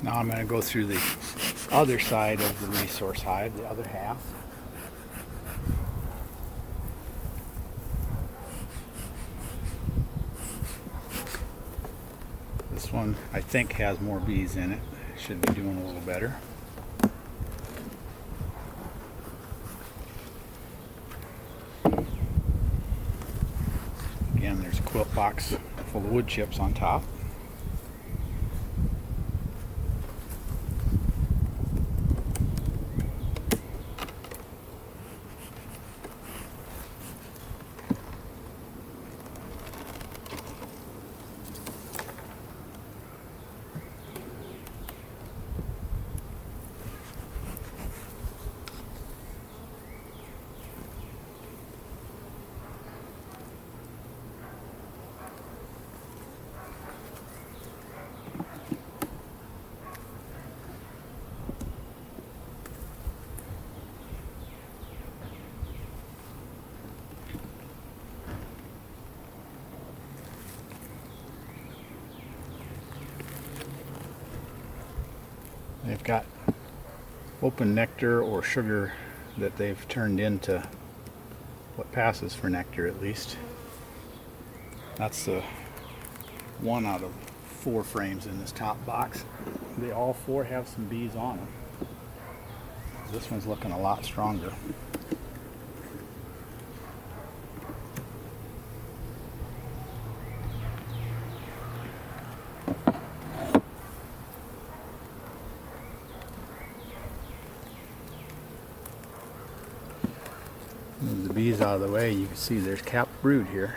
Now I'm going to go through the other side of the resource hive, the other half. This one I think has more bees in it. Should be doing a little better. Again, there's a quilt box full of wood chips on top. They've got open nectar or sugar that they've turned into what passes for nectar, at least. That's the one out of 4 frames in this top box. They all 4 have some bees on them. This one's looking a lot stronger. Move the bees out of the way. You can see there's capped brood here.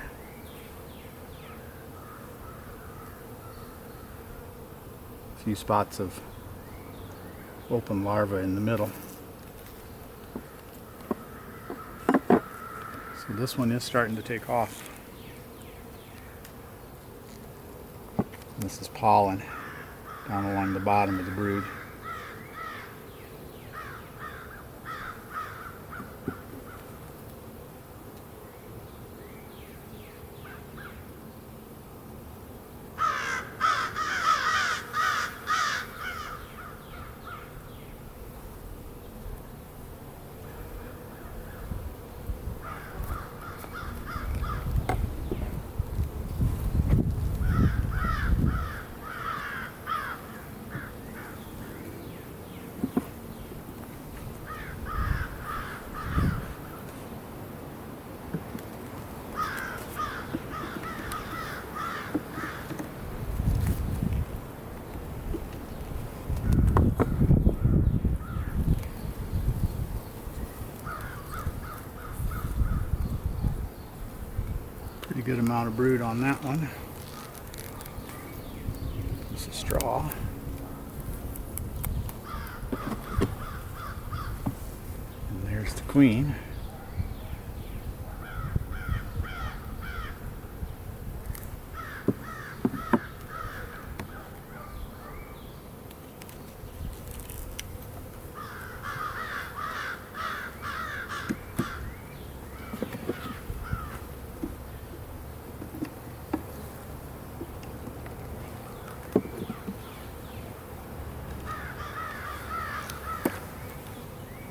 A few spots of open larvae in the middle. So this one is starting to take off. This is pollen down along the bottom of the brood. Pretty good amount of brood on that one. This is straw. And there's the queen.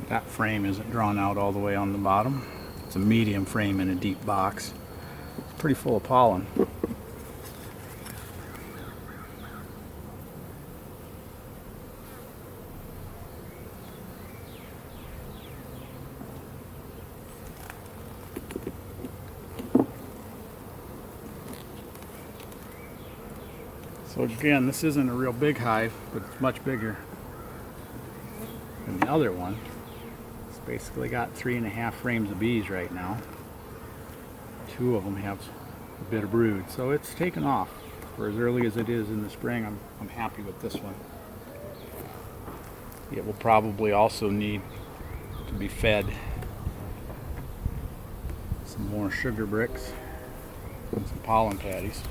That frame isn't drawn out all the way on the bottom. It's a medium frame in a deep box. It's pretty full of pollen. So again, this isn't a real big hive, but it's much bigger than the other one. It's basically got 3.5 frames of bees right now. 2 of them have a bit of brood, so it's taken off. For as early as it is in the spring, I'm happy with this one. It will probably also need to be fed some more sugar bricks and some pollen patties.